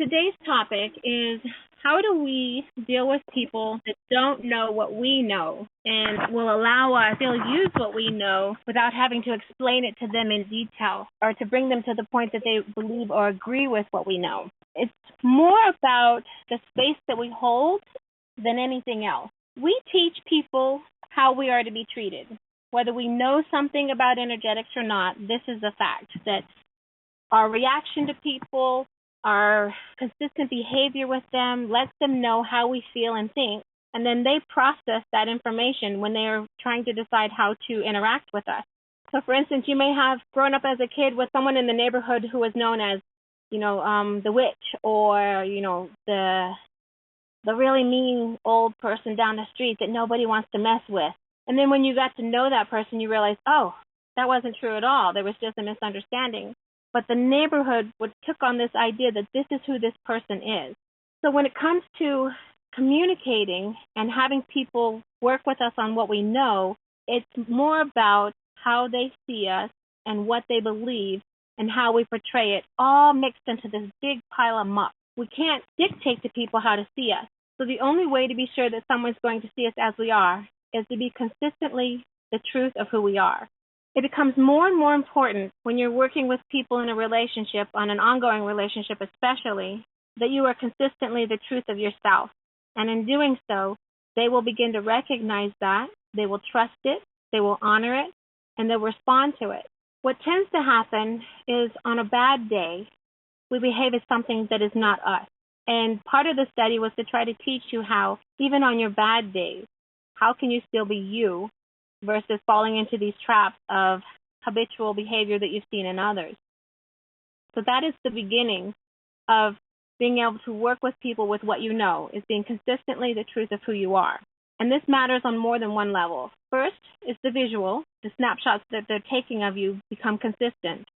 Today's topic is how do we deal with people that don't know what we know and will allow us to use what we know without having to explain it to them in detail or to bring them to the point that they believe or agree with what we know. It's more about the space that we hold than anything else. We teach people how we are to be treated. Whether we know something about energetics or not, this is a fact that our reaction to people, our consistent behavior with them lets them know how we feel and think, and then they process that information when they are trying to decide how to interact with us. So, for instance, you may have grown up as a kid with someone in the neighborhood who was known as, the witch, or, the really mean old person down the street that nobody wants to mess with. And then when you got to know that person, you realize, oh, that wasn't true at all. There was just a misunderstanding. But the neighborhood took on this idea that this is who this person is. So when it comes to communicating and having people work with us on what we know, it's more about how they see us and what they believe and how we portray it, all mixed into this big pile of muck. We can't dictate to people how to see us. So the only way to be sure that someone's going to see us as we are is to be consistently the truth of who we are. It becomes more and more important when you're working with people in a relationship, on an ongoing relationship especially, that you are consistently the truth of yourself. And in doing so, they will begin to recognize that, they will trust it, they will honor it, and they'll respond to it. What tends to happen is on a bad day, we behave as something that is not us. And part of the study was to try to teach you how, even on your bad days, how can you still be you versus falling into these traps of habitual behavior that you've seen in others. So that is the beginning of being able to work with people with what you know, is being consistently the truth of who you are. And this matters on more than one level. First is the visual. The snapshots that they're taking of you become consistent.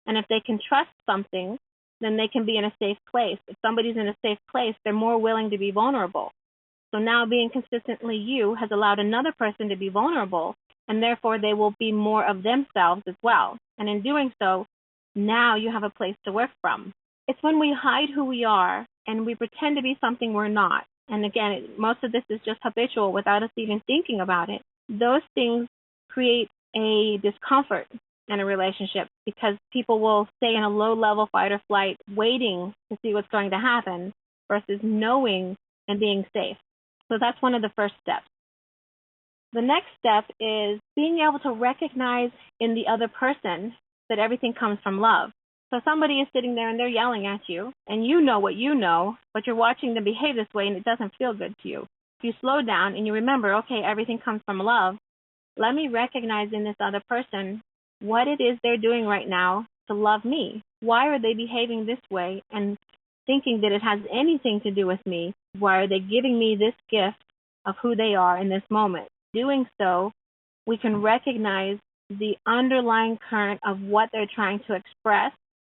And if they can trust something, then they can be in a safe place. If somebody's in a safe place, they're more willing to be vulnerable. So now being consistently you has allowed another person to be vulnerable, and therefore they will be more of themselves as well. And in doing so, now you have a place to work from. It's when we hide who we are and we pretend to be something we're not. And again, most of this is just habitual without us even thinking about it. Those things create a discomfort in a relationship because people will stay in a low-level fight or flight waiting to see what's going to happen versus knowing and being safe. So that's one of the first steps. The next step is being able to recognize in the other person that everything comes from love. So somebody is sitting there and they're yelling at you, and you know what you know, but you're watching them behave this way and it doesn't feel good to you. If you slow down and you remember, okay, everything comes from love, let me recognize in this other person what it is they're doing right now to love me. Why are they behaving this way and thinking that it has anything to do with me? Why are they giving me this gift of who they are in this moment? Doing so, we can recognize the underlying current of what they're trying to express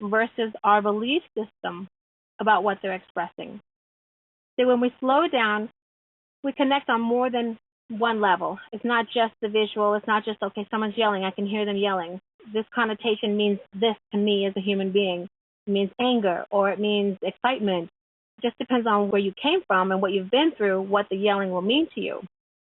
versus our belief system about what they're expressing. So when we slow down, we connect on more than one level. It's not just the visual. It's not just, okay, someone's yelling, I can hear them yelling. This connotation means this to me as a human being. It means anger or it means excitement. It just depends on where you came from and what you've been through, what the yelling will mean to you.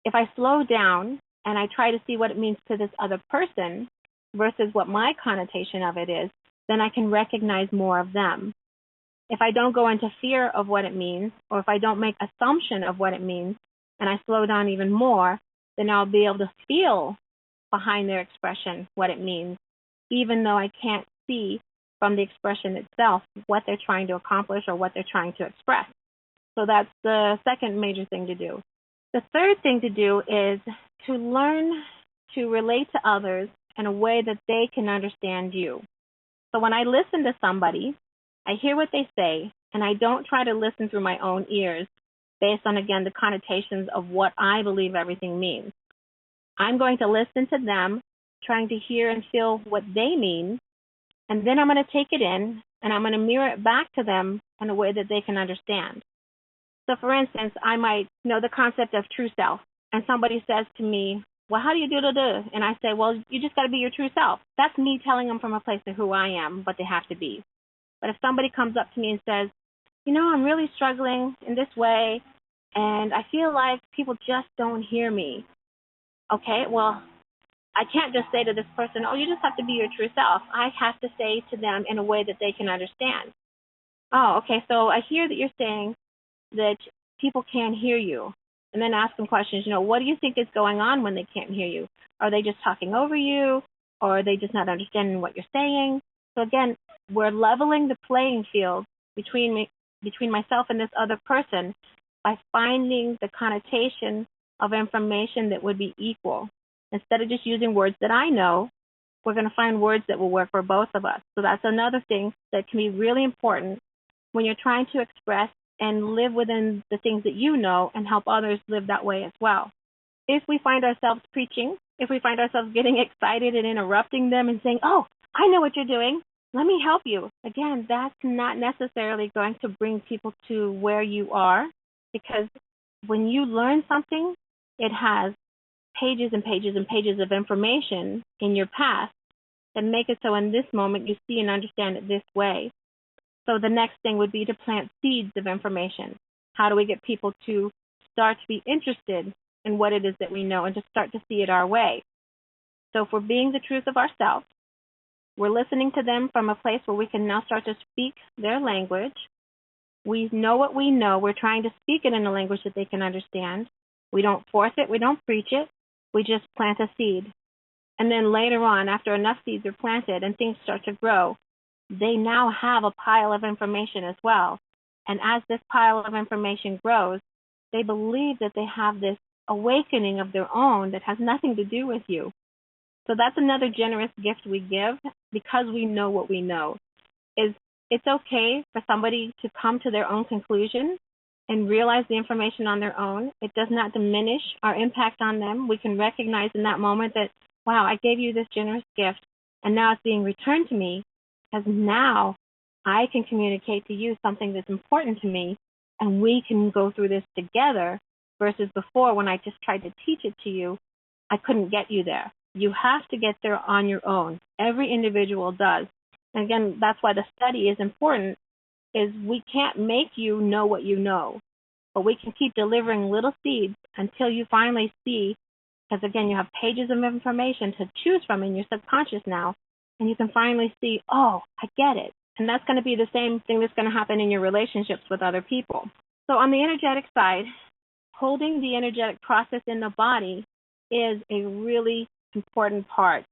If I slow down and I try to see what it means to this other person versus what my connotation of it is, then I can recognize more of them. If I don't go into fear of what it means, or if I don't make assumption of what it means, and I slow down even more, then I'll be able to feel behind their expression what it means, even though I can't see from the expression itself what they're trying to accomplish or what they're trying to express. So that's the second major thing to do. The third thing to do is to learn to relate to others in a way that they can understand you. So when I listen to somebody, I hear what they say, and I don't try to listen through my own ears based on, again, the connotations of what I believe everything means. I'm going to listen to them, trying to hear and feel what they mean, and then I'm going to take it in, and I'm going to mirror it back to them in a way that they can understand. So, for instance, I might know the concept of true self, and somebody says to me, well, how do you do? And I say, well, you just got to be your true self. That's me telling them from a place of who I am, what they have to be. But if somebody comes up to me and says, I'm really struggling in this way, and I feel like people just don't hear me. Okay, well, I can't just say to this person, oh, you just have to be your true self. I have to say to them in a way that they can understand. Oh, okay, so I hear that you're saying that people can't hear you. And then ask them questions, what do you think is going on when they can't hear you? Are they just talking over you? Or are they just not understanding what you're saying? So again, we're leveling the playing field between myself and this other person by finding the connotation of information that would be equal. Instead of just using words that I know, we're going to find words that will work for both of us. So that's another thing that can be really important when you're trying to express and live within the things that you know and help others live that way as well. If we find ourselves preaching, if we find ourselves getting excited and interrupting them and saying, oh, I know what you're doing, let me help you. Again, that's not necessarily going to bring people to where you are, because when you learn something, it has pages and pages and pages of information in your past that make it so in this moment you see and understand it this way. So the next thing would be to plant seeds of information. How do we get people to start to be interested in what it is that we know and to start to see it our way? So if we're being the truth of ourselves, we're listening to them from a place where we can now start to speak their language. We know what we know. We're trying to speak it in a language that they can understand. We don't force it. We don't preach it. We just plant a seed. And then later on, after enough seeds are planted and things start to grow, they now have a pile of information as well. And as this pile of information grows, they believe that they have this awakening of their own that has nothing to do with you. So that's another generous gift we give because we know what we know. Is it's okay for somebody to come to their own conclusion and realize the information on their own. It does not diminish our impact on them. We can recognize in that moment that, wow, I gave you this generous gift, and now it's being returned to me, because now I can communicate to you something that's important to me, and we can go through this together, versus before when I just tried to teach it to you, I couldn't get you there. You have to get there on your own. Every individual does. And again, that's why the study is important, is we can't make you know what you know, but we can keep delivering little seeds until you finally see, because again, you have pages of information to choose from in your subconscious now, and you can finally see, oh, I get it. And that's going to be the same thing that's going to happen in your relationships with other people. So on the energetic side, holding the energetic process in the body is a really important part.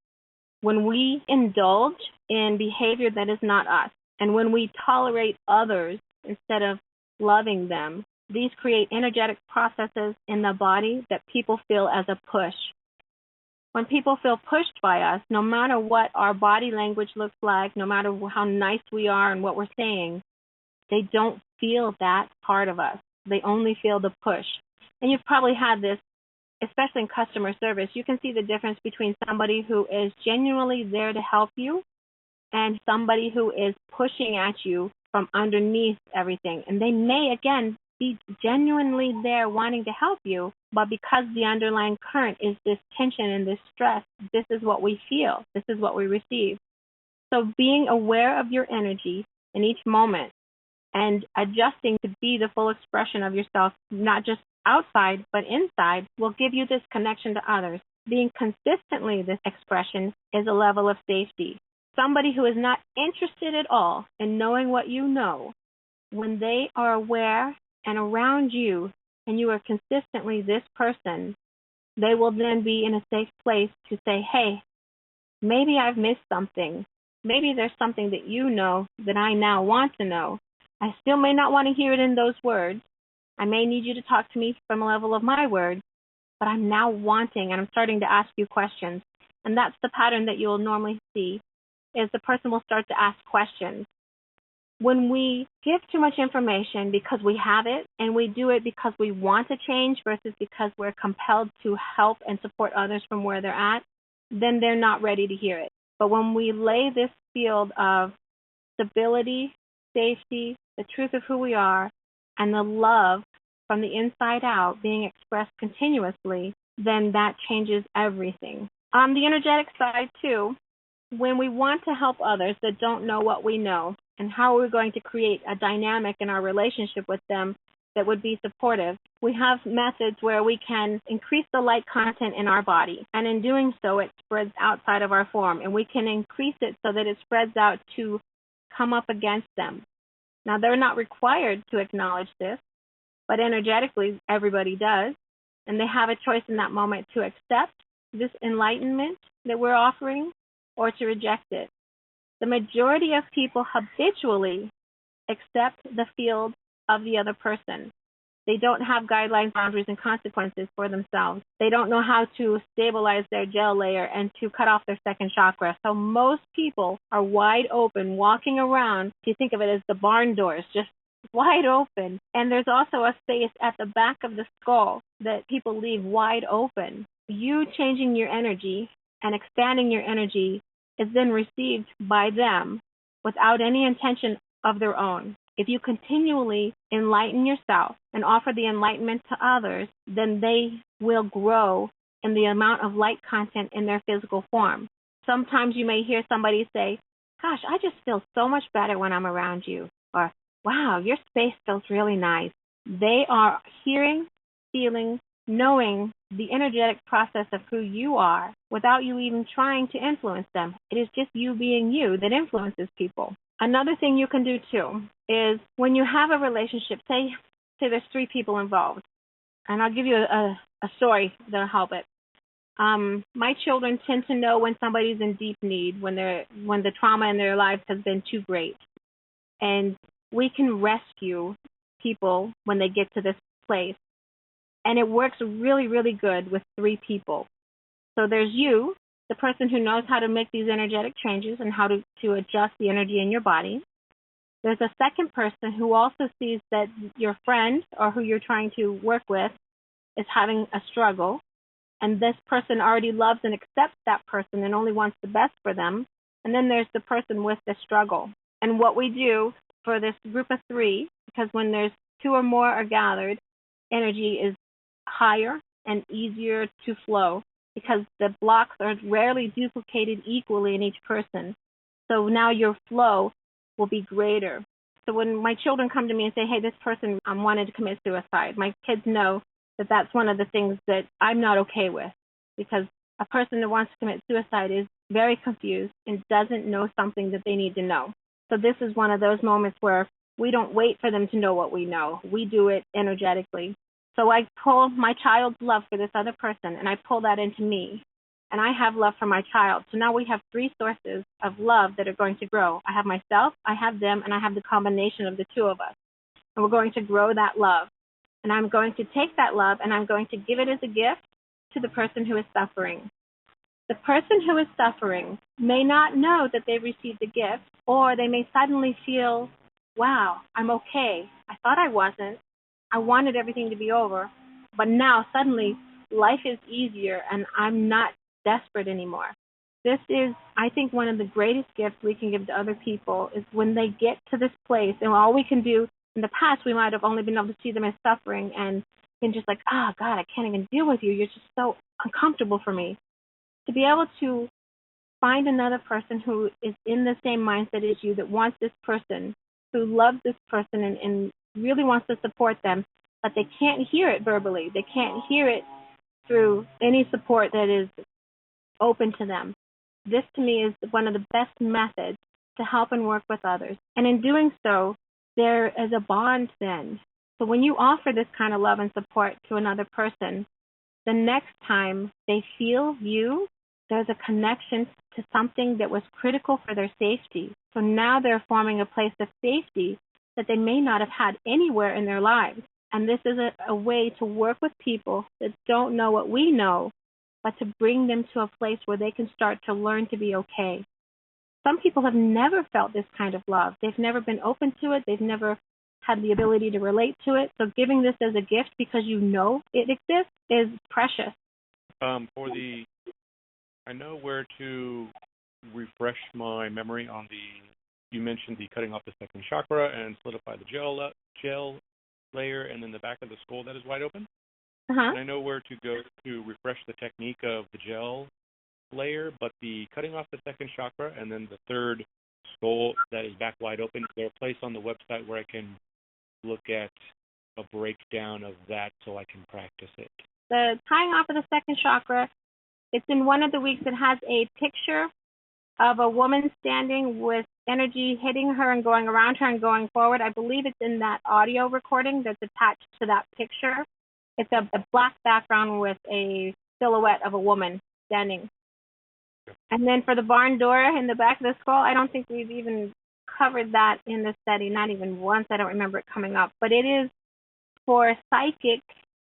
When we indulge in behavior that is not us, and when we tolerate others instead of loving them, these create energetic processes in the body that people feel as a push. When people feel pushed by us, no matter what our body language looks like, no matter how nice we are and what we're saying, they don't feel that part of us. They only feel the push. And you've probably had this, especially in customer service. You can see the difference between somebody who is genuinely there to help you and somebody who is pushing at you from underneath everything. And they may, again, be genuinely there wanting to help you, but because the underlying current is this tension and this stress, this is what we feel. This is what we receive. So being aware of your energy in each moment and adjusting to be the full expression of yourself, not just outside but inside, will give you this connection to others. Being consistently this expression is a level of safety. Somebody who is not interested at all in knowing what you know, when they are aware and around you and you are consistently this person, they will then be in a safe place to say, hey, maybe I've missed something. Maybe there's something that you know that I now want to know. I still may not want to hear it in those words. I may need you to talk to me from a level of my words, but I'm now wanting and I'm starting to ask you questions. And that's the pattern that you'll normally see, is the person will start to ask questions. When we give too much information because we have it and we do it because we want to change versus because we're compelled to help and support others from where they're at, then they're not ready to hear it. But when we lay this field of stability, safety, the truth of who we are, and the love from the inside out being expressed continuously, then that changes everything. On the energetic side, too, when we want to help others that don't know what we know, and how are we going to create a dynamic in our relationship with them that would be supportive. We have methods where we can increase the light content in our body, and in doing so, it spreads outside of our form, and we can increase it so that it spreads out to come up against them. Now, they're not required to acknowledge this, but energetically, everybody does, and they have a choice in that moment to accept this enlightenment that we're offering or to reject it. The majority of people habitually accept the field of the other person. They don't have guidelines, boundaries, and consequences for themselves. They don't know how to stabilize their gel layer and to cut off their second chakra. So most people are wide open, walking around. If you think of it as the barn doors, just wide open. And there's also a space at the back of the skull that people leave wide open. You changing your energy and expanding your energy is then received by them without any intention of their own. If you continually enlighten yourself and offer the enlightenment to others, then they will grow in the amount of light content in their physical form. Sometimes you may hear somebody say, "Gosh, I just feel so much better when I'm around you," or "Wow, your space feels really nice." They are hearing, feeling, knowing the energetic process of who you are without you even trying to influence them. It is just you being you that influences people. Another thing you can do too is when you have a relationship, say there's 3 people involved, and I'll give you a story that'll help it. My children tend to know when somebody's in deep need, when the trauma in their lives has been too great, and we can rescue people when they get to this place, and it works really, really good with 3 people. So there's you, the person who knows how to make these energetic changes and how to adjust the energy in your body. There's a second person who also sees that your friend or who you're trying to work with is having a struggle, and this person already loves and accepts that person and only wants the best for them. And then there's the person with the struggle. And what we do for this group of 3, because when there's 2 or more are gathered, energy is higher and easier to flow, because the blocks are rarely duplicated equally in each person. So now your flow will be greater. So when my children come to me and say, "Hey, this person wanted to commit suicide," my kids know that that's one of the things that I'm not okay with, because a person that wants to commit suicide is very confused and doesn't know something that they need to know. So this is one of those moments where we don't wait for them to know what we know. We do it energetically. So I pull my child's love for this other person, and I pull that into me. And I have love for my child. So now we have 3 sources of love that are going to grow. I have myself, I have them, and I have the combination of the 2 of us. And we're going to grow that love. And I'm going to take that love and I'm going to give it as a gift to the person who is suffering. The person who is suffering may not know that they've received a gift, or they may suddenly feel, "Wow, I'm okay. I thought I wasn't. I wanted everything to be over, but now suddenly life is easier and I'm not desperate anymore." This is, I think, one of the greatest gifts we can give to other people is when they get to this place, and all we can do in the past, we might have only been able to see them as suffering and been just like, "Oh God, I can't even deal with you. You're just so uncomfortable for me." To be able to find another person who is in the same mindset as you, that wants this person, who loves this person and really wants to support them, but they can't hear it verbally. They can't hear it through any support that is open to them. This, to me, is one of the best methods to help and work with others. And in doing so, there is a bond then. So when you offer this kind of love and support to another person, the next time they feel you, there's a connection to something that was critical for their safety. So now they're forming a place of safety that they may not have had anywhere in their lives. And this is a way to work with people that don't know what we know, but to bring them to a place where they can start to learn to be okay. Some people have never felt this kind of love. They've never been open to it. They've never had the ability to relate to it. So giving this as a gift because you know it exists is precious. I know where to refresh my memory on you mentioned the cutting off the second chakra and solidify the gel layer, and then the back of the skull that is wide open. And I know where to go to refresh the technique of the gel layer, but the cutting off the second chakra and then the third skull that is back wide open. Is there a place on the website where I can look at a breakdown of that so I can practice it? The tying off of the second chakra, it's in one of the weeks. It has a picture of a woman standing with energy hitting her and going around her and going forward. I believe it's in that audio recording that's attached to that picture. It's a black background with a silhouette of a woman standing. And then for the barn door in the back of the skull, I don't think we've even covered that in the study, not even once. I don't remember it coming up. But it is for psychic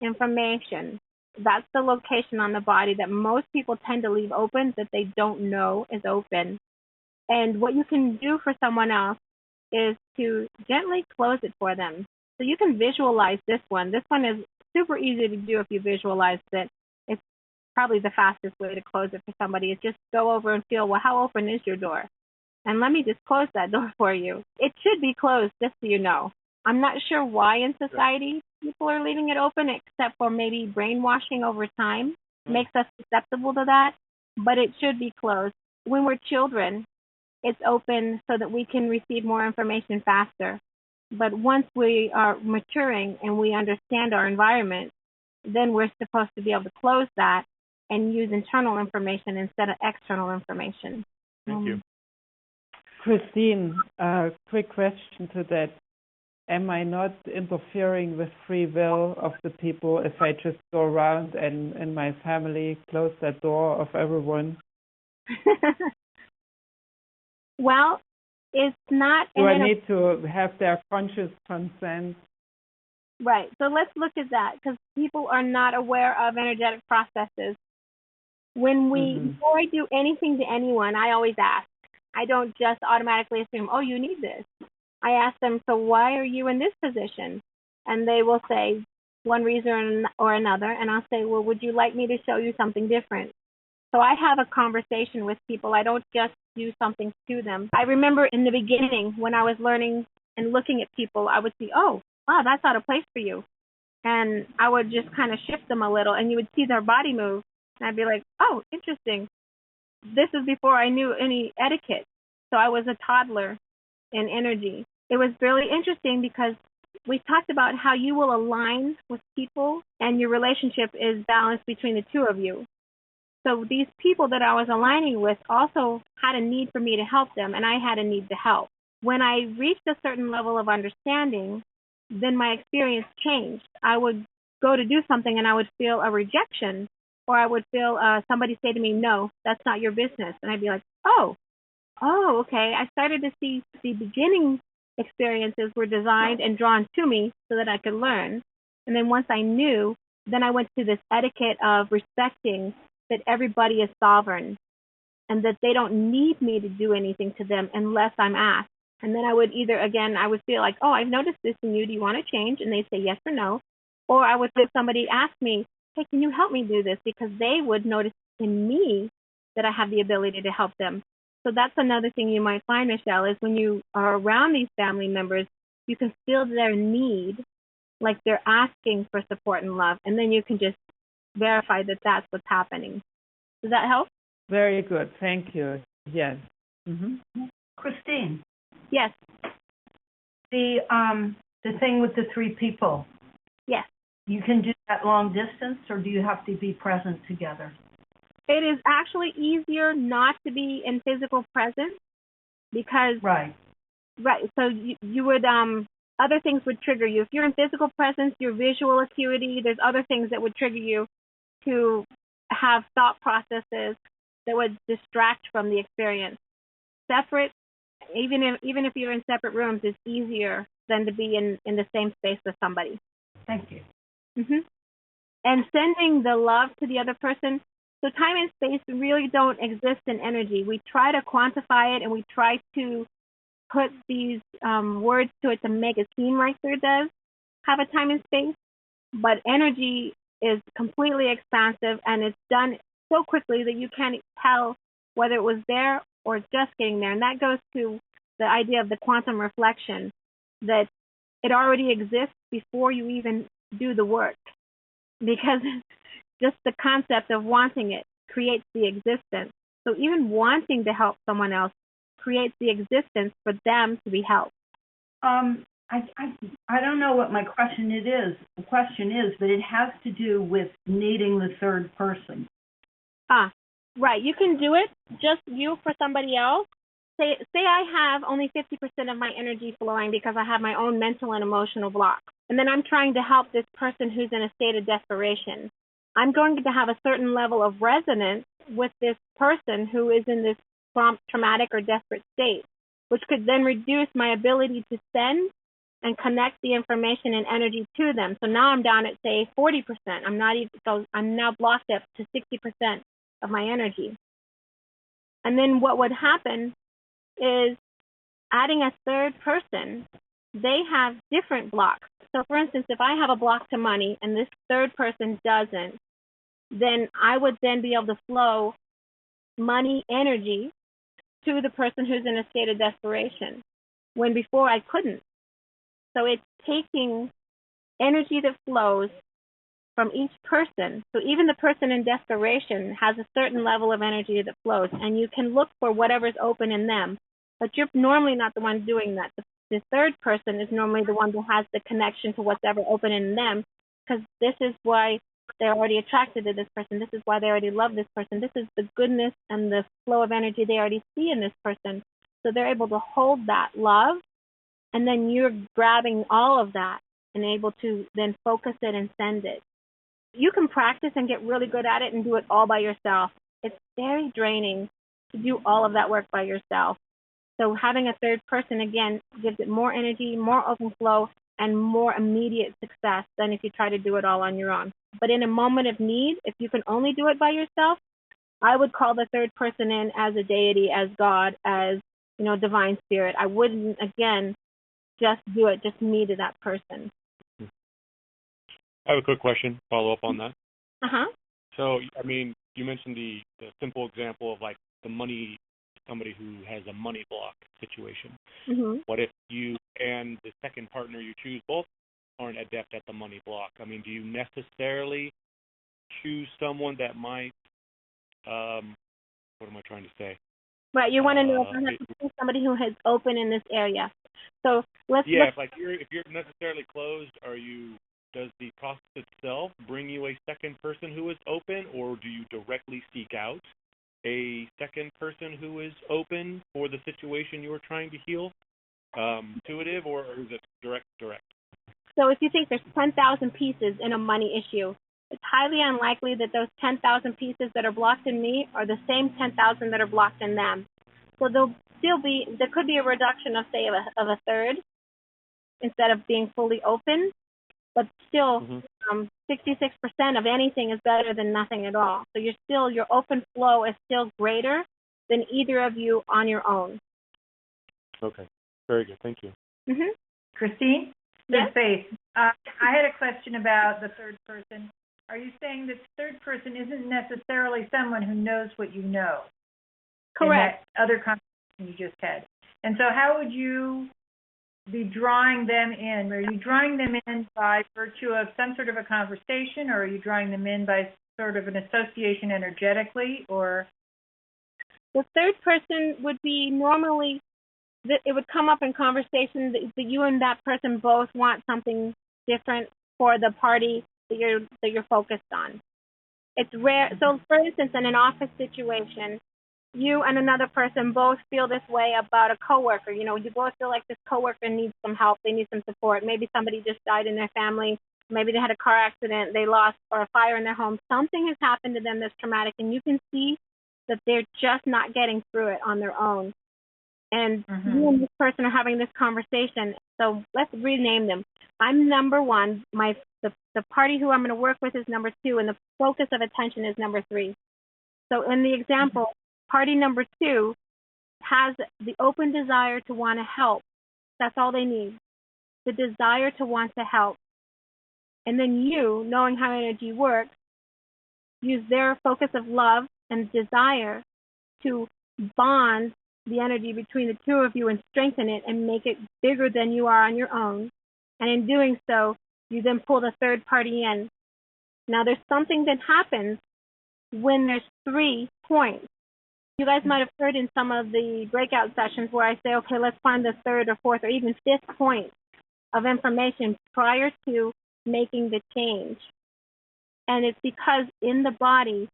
information. That's the location on the body that most people tend to leave open that they don't know is open. And what you can do for someone else is to gently close it for them. So you can visualize this one. This one is super easy to do if you visualize it. It's probably the fastest way to close it for somebody is just go over and feel, well, how open is your door? And let me just close that door for you. It should be closed, just so you know. I'm not sure why in society people are leaving it open, except for maybe brainwashing over time makes us susceptible to that, but it should be closed. When we're children, it's open so that we can receive more information faster. But once we are maturing and we understand our environment, then we're supposed to be able to close that and use internal information instead of external information. Thank you. Christine, quick question to that. Am I not interfering with free will of the people if I just go around and in my family close that door of everyone? Well, it's not. Do I need to have their conscious consent? Right. So let's look at that because people are not aware of energetic processes. When before I do anything to anyone, I always ask. I don't just automatically assume, oh, you need this. I ask them, so why are you in this position? And they will say one reason or another. And I'll say, well, would you like me to show you something different? So I have a conversation with people. I don't just do something to them. I remember in the beginning when I was learning and looking at people, I would see, oh, wow, that's out of place for you. And I would just kind of shift them a little and you would see their body move. And I'd be like, oh, interesting. This is before I knew any etiquette. So I was a toddler in energy. It was really interesting because we talked about how you will align with people and your relationship is balanced between the two of you. So these people that I was aligning with also had a need for me to help them, and I had a need to help. When I reached a certain level of understanding, then my experience changed. I would go to do something and I would feel a rejection, or I would feel somebody say to me, no, that's not your business. And I'd be like, oh, okay. I started to see the beginning experiences were designed and drawn to me so that I could learn. And then once I knew, then I went to this etiquette of respecting that everybody is sovereign and that they don't need me to do anything to them unless I'm asked. And then I would I would feel like, oh, I've noticed this in you. Do you want to change? And they'd say yes or no. Or I would have somebody ask me, hey, can you help me do this? Because they would notice in me that I have the ability to help them. So that's another thing you might find, Michelle, is when you are around these family members, you can feel their need, like they're asking for support and love, and then you can just verify that that's what's happening. Does that help? Very good. Thank you. Yes. Christine. Yes. The thing with the three people. Yes. You can do that long distance, or do you have to be present together? It is actually easier not to be in physical presence because Right. So you would other things would trigger you. If you're in physical presence, your visual acuity, there's other things that would trigger you to have thought processes that would distract from the experience. Separate, even if you're in separate rooms, is easier than to be in the same space with somebody. Thank you. And sending the love to the other person. So time and space really don't exist in energy. We try to quantify it and we try to put these words to it to make it seem like there does have a time and space. But energy is completely expansive and it's done so quickly that you can't tell whether it was there or just getting there. And that goes to the idea of the quantum reflection, that it already exists before you even do the work. Because just the concept of wanting it creates the existence. So even wanting to help someone else creates the existence for them to be helped. I don't know what my question is, but it has to do with needing the third person. Right. You can do it, just you for somebody else. Say I have only 50% of my energy flowing because I have my own mental and emotional block. And then I'm trying to help this person who's in a state of desperation. I'm going to have a certain level of resonance with this person who is in this traumatic or desperate state, which could then reduce my ability to send and connect the information and energy to them. So now I'm down at, say, 40%. I'm now blocked up to 60% of my energy. And then what would happen is adding a third person, they have different blocks. So for instance, if I have a block to money and this third person doesn't, then I would then be able to flow money energy to the person who's in a state of desperation, when before I couldn't. So it's taking energy that flows from each person. So even the person in desperation has a certain level of energy that flows, and you can look for whatever's open in them. But you're normally not the one doing that. The third person is normally the one who has the connection to what's ever open in them, because this is why they're already attracted to this person. This is why they already love this person. This is the goodness and the flow of energy they already see in this person. So they're able to hold that love, and then you're grabbing all of that and able to then focus it and send it. You can practice and get really good at it and do it all by yourself. It's very draining to do all of that work by yourself. So having a third person, again, gives it more energy, more open flow, and more immediate success than if you try to do it all on your own. But in a moment of need, if you can only do it by yourself, I would call the third person in as a deity, as God, as, divine spirit. I wouldn't, again, just do it, just me to that person. I have a quick question, follow up on that. Uh-huh. So, you mentioned the simple example of like the money, somebody who has a money block situation. Mm-hmm. What if you and the second partner you choose both aren't adept at the money block? Do you necessarily choose someone that might, what am I trying to say? Right, you want to know if I have to choose somebody who is open in this area. So let's if you're necessarily closed, does the process itself bring you a second person who is open, or do you directly seek out a second person who is open for the situation you are trying to heal? Intuitive, or is it direct? So if you think there's 10,000 pieces in a money issue, it's highly unlikely that those 10,000 pieces that are blocked in me are the same 10,000 that are blocked in them. So there could be a reduction of, say, of a third instead of being fully open, but still 66% of anything is better than nothing at all. So your open flow is still greater than either of you on your own. Okay, very good. Thank you. Mm-hmm. Christine? Yes? Faith. I had a question about the third person. Are you saying that the third person isn't necessarily someone who knows what you know? Correct. In that other conversation you just had. And so how would you be drawing them in? Are you drawing them in by virtue of some sort of a conversation, or are you drawing them in by sort of an association energetically, or? The third person would be normally, it would come up in conversation that you and that person both want something different for the party that you're focused on. It's rare. So for instance, in an office situation, you and another person both feel this way about a coworker. You both feel like this coworker needs some help. They need some support. Maybe somebody just died in their family. Maybe they had a car accident. They lost, or a fire in their home. Something has happened to them that's traumatic, and you can see that they're just not getting through it on their own. And you and this person are having this conversation. So let's rename them. I'm number one. The party who I'm going to work with is number two, and the focus of attention is number three. So in the example, party number two has the open desire to want to help. That's all they need. The desire to want to help. And then you, knowing how energy works, use their focus of love and desire to bond the energy between the two of you and strengthen it and make it bigger than you are on your own. And in doing so, you then pull the third party in. Now there's something that happens when there's 3 points. You guys might have heard in some of the breakout sessions where I say, okay, let's find the third or fourth or even fifth point of information prior to making the change. And it's because in the body,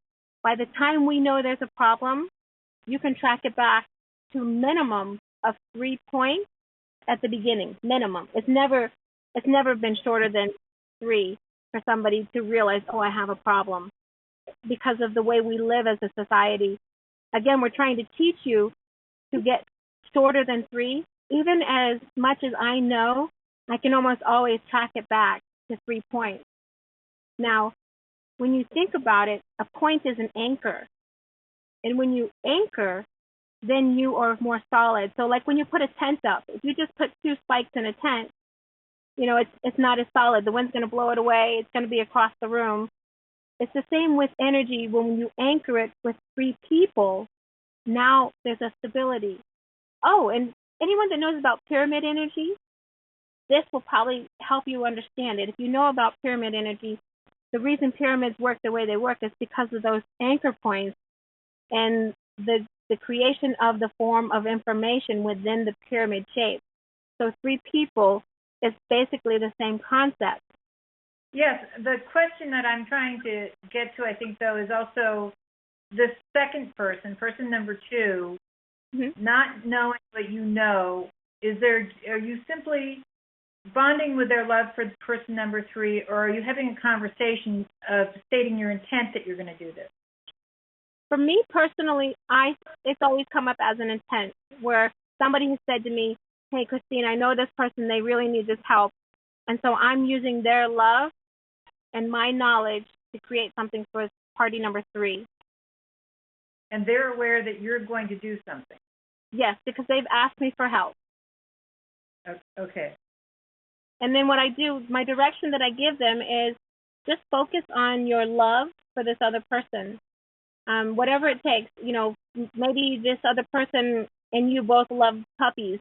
by the time we know there's a problem, you can track it back to a minimum of 3 points at the beginning, minimum. It's never been shorter than 3 for somebody to realize, oh, I have a problem, because of the way we live as a society. Again, we're trying to teach you to get shorter than 3. Even as much as I know, I can almost always track it back to 3 points. Now, when you think about it, a point is an anchor. And when you anchor, then you are more solid. So like when you put a tent up, if you just put 2 spikes in a tent, you know, it's not as solid. The wind's going to blow it away. It's going to be across the room. It's the same with energy. When you anchor it with 3 people, now there's a stability. Oh, and anyone that knows about pyramid energy, this will probably help you understand it. If you know about pyramid energy, the reason pyramids work the way they work is because of those anchor points and the creation of the form of information within the pyramid shape. So 3 people is basically the same concept. Yes, the question that I'm trying to get to, I think, though, is also the second person, person number 2, not knowing what you know. Are you simply bonding with their love for person number 3, or are you having a conversation of stating your intent that you're going to do this? For me personally, it's always come up as an intent where somebody has said to me, hey, Christine, I know this person, they really need this help. And so I'm using their love and my knowledge to create something for party number 3. And they're aware that you're going to do something? Yes, because they've asked me for help. Okay. And then what I do, my direction that I give them is just focus on your love for this other person. Whatever it takes, you know, maybe this other person and you both love puppies,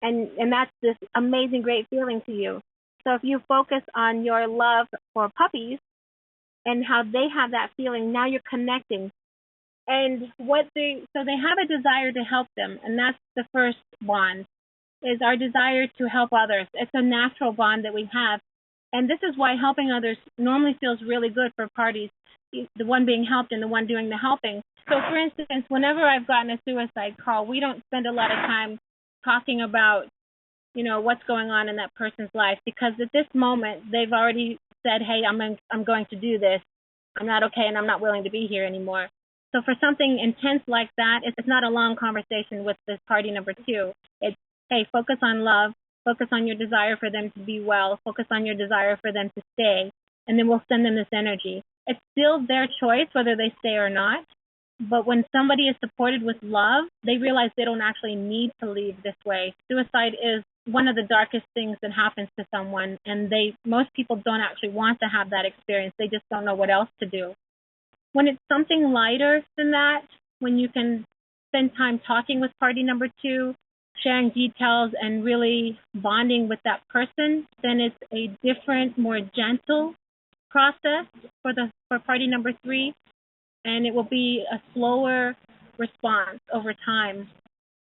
and that's this amazing, great feeling to you. So if you focus on your love for puppies and how they have that feeling, now you're connecting. And so they have a desire to help them, and that's the first bond, is our desire to help others. It's a natural bond that we have. And this is why helping others normally feels really good for parties, the one being helped and the one doing the helping. So, for instance, whenever I've gotten a suicide call, we don't spend a lot of time talking about, you know, what's going on in that person's life, because at this moment, they've already said, hey, I'm going to do this. I'm not okay, and I'm not willing to be here anymore. So for something intense like that, it's not a long conversation with this party number 2. It's, hey, focus on love. Focus on your desire for them to be well. Focus on your desire for them to stay. And then we'll send them this energy. It's still their choice whether they stay or not. But when somebody is supported with love, they realize they don't actually need to leave this way. Suicide is one of the darkest things that happens to someone. And most people don't actually want to have that experience. They just don't know what else to do. When it's something lighter than that, when you can spend time talking with party number 2, sharing details and really bonding with that person, then it's a different, more gentle process for party number 3, and it will be a slower response over time.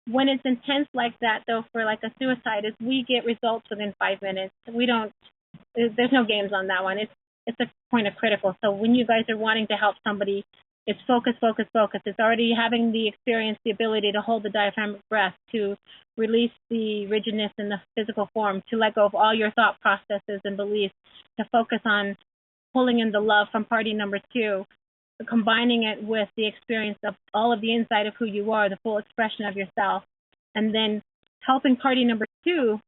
When it's intense like that, though, for like a suicide, is we get results within 5 minutes. There's no games on that one. It's a point of critical. So when you guys are wanting to help somebody, it's focus, focus, focus. It's already having the experience, the ability to hold the diaphragmatic breath, to release the rigidness in the physical form, to let go of all your thought processes and beliefs, to focus on pulling in the love from party number 2, combining it with the experience of all of the inside of who you are, the full expression of yourself, and then helping party number 2's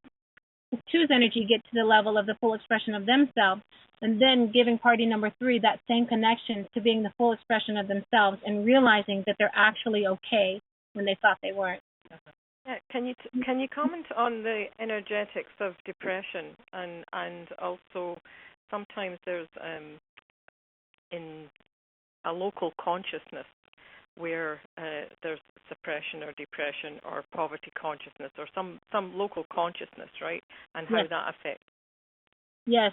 energy get to the level of the full expression of themselves, and then giving party number 3 that same connection to being the full expression of themselves and realizing that they're actually okay when they thought they weren't. Yeah, can you comment on the energetics of depression, and also sometimes there's in a local consciousness where there's suppression or depression or poverty consciousness or some local consciousness, right? And how that affects. Yes.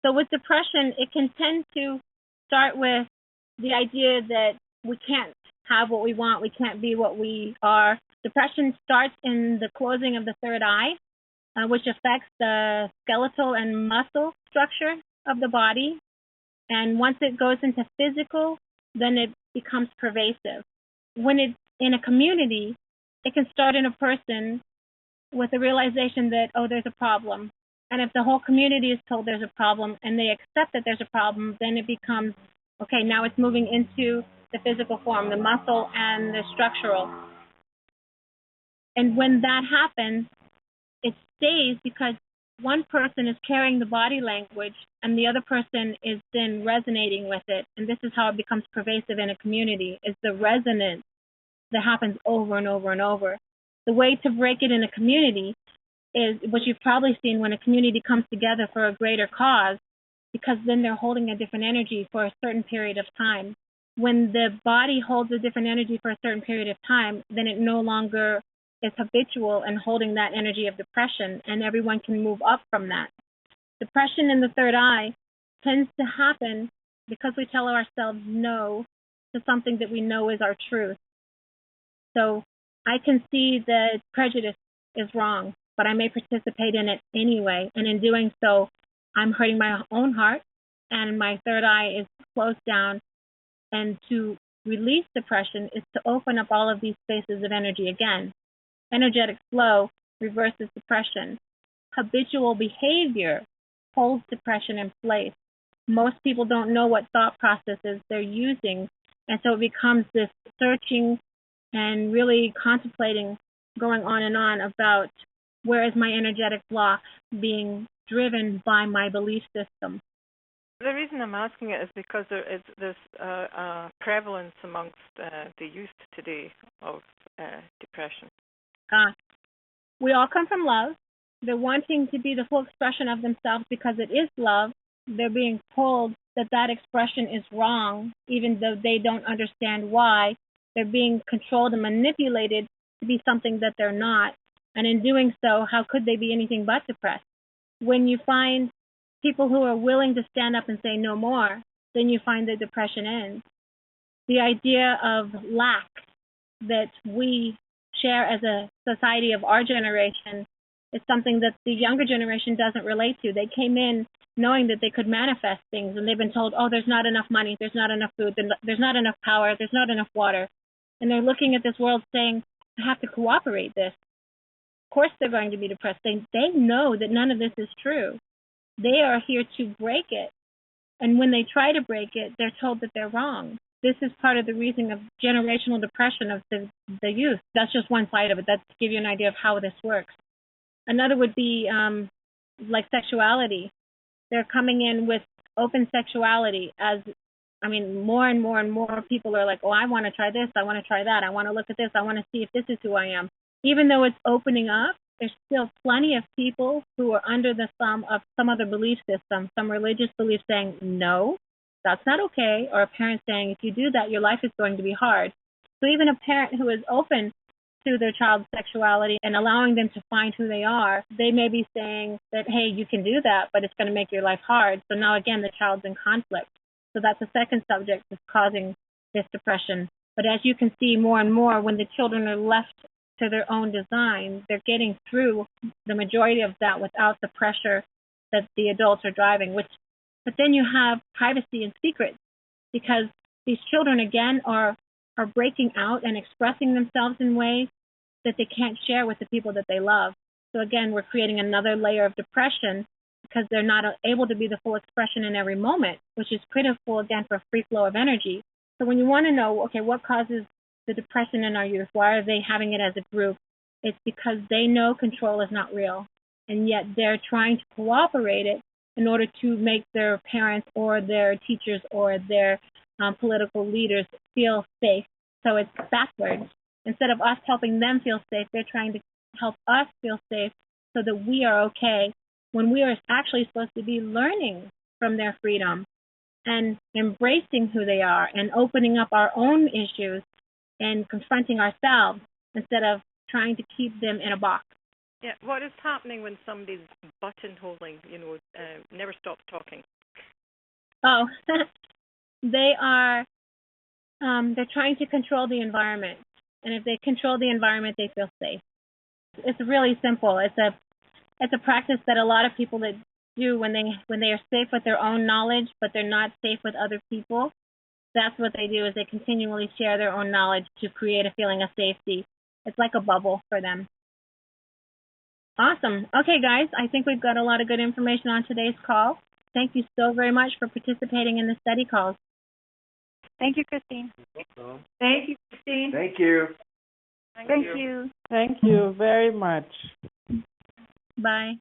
So with depression, it can tend to start with the idea that we can't have what we want. We can't be what we are. Depression starts in the closing of the third eye, which affects the skeletal and muscle structure of the body. And once it goes into physical, then it becomes pervasive. When it's in a community, it can start in a person with the realization that, oh, there's a problem. And if the whole community is told there's a problem and they accept that there's a problem, then it becomes, okay, now it's moving into the physical form, the muscle and the structural. And when that happens, it stays because one person is carrying the body language and the other person is then resonating with it. And this is how it becomes pervasive in a community, is the resonance that happens over and over and over. The way to break it in a community is what you've probably seen when a community comes together for a greater cause, because then they're holding a different energy for a certain period of time. When the body holds a different energy for a certain period of time, then it no longer is habitual and holding that energy of depression, and everyone can move up from that. Depression in the third eye tends to happen because we tell ourselves no to something that we know is our truth. So I can see that prejudice is wrong, but I may participate in it anyway, and in doing so, I'm hurting my own heart, and my third eye is closed down. And to release depression is to open up all of these spaces of energy again. Energetic flow reverses depression. Habitual behavior holds depression in place. Most people don't know what thought processes they're using, and so it becomes this searching and really contemplating, going on and on about where is my energetic block being driven by my belief system. The reason I'm asking it is because there's a prevalence amongst the youth today of depression. We all come from love. They're wanting to be the full expression of themselves because it is love. They're being told that that expression is wrong, even though they don't understand why. They're being controlled and manipulated to be something that they're not. And in doing so, how could they be anything but depressed? When you find people who are willing to stand up and say no more, then you find that depression ends. The idea of lack that we share as a society of our generation is something that the younger generation doesn't relate to. They came in knowing that they could manifest things, and they've been told, oh, there's not enough money, there's not enough food, there's not enough power, there's not enough water. And they're looking at this world saying, I have to cooperate this. Of course they're going to be depressed. They know that none of this is true. They are here to break it. And when they try to break it, they're told that they're wrong. This is part of the reason of generational depression of the youth. That's just one side of it. That's to give you an idea of how this works. Another would be like sexuality. They're coming in with open sexuality more and more and more people are like, oh, I want to try this, I want to try that, I want to look at this, I want to see if this is who I am. Even though it's opening up, there's still plenty of people who are under the thumb of some other belief system, some religious belief saying, no, that's not okay, or a parent saying, if you do that, your life is going to be hard. So even a parent who is open to their child's sexuality and allowing them to find who they are, they may be saying that, hey, you can do that, but it's going to make your life hard. So now, again, the child's in conflict. So that's the second subject that's causing this depression. But as you can see more and more, when the children are left to their own design, they're getting through the majority of that without the pressure that the adults are driving. But then you have privacy and secrets, because these children, again, are breaking out and expressing themselves in ways that they can't share with the people that they love. So again, we're creating another layer of depression because they're not able to be the full expression in every moment, which is critical, again, for free flow of energy. So when you want to know, okay, what causes the depression in our youth? Why are they having it as a group? It's because they know control is not real, and yet they're trying to cooperate it in order to make their parents or their teachers or their political leaders feel safe. So it's backwards. Instead of us helping them feel safe, they're trying to help us feel safe so that we are okay, when we are actually supposed to be learning from their freedom and embracing who they are and opening up our own issues and confronting ourselves instead of trying to keep them in a box. Yeah, what is happening when somebody's buttonholing, never stops talking? Oh, they are They're trying to control the environment, and if they control the environment, they feel safe. It's really simple. It's a practice that a lot of people that do when they are safe with their own knowledge, but they're not safe with other people. That's what they do, is they continually share their own knowledge to create a feeling of safety. It's like a bubble for them. Awesome. Okay, guys, I think we've got a lot of good information on today's call. Thank you so very much for participating in the study calls. Thank you, Christine. Thank you, Christine. Thank you. Thank you. Thank you very much. Bye.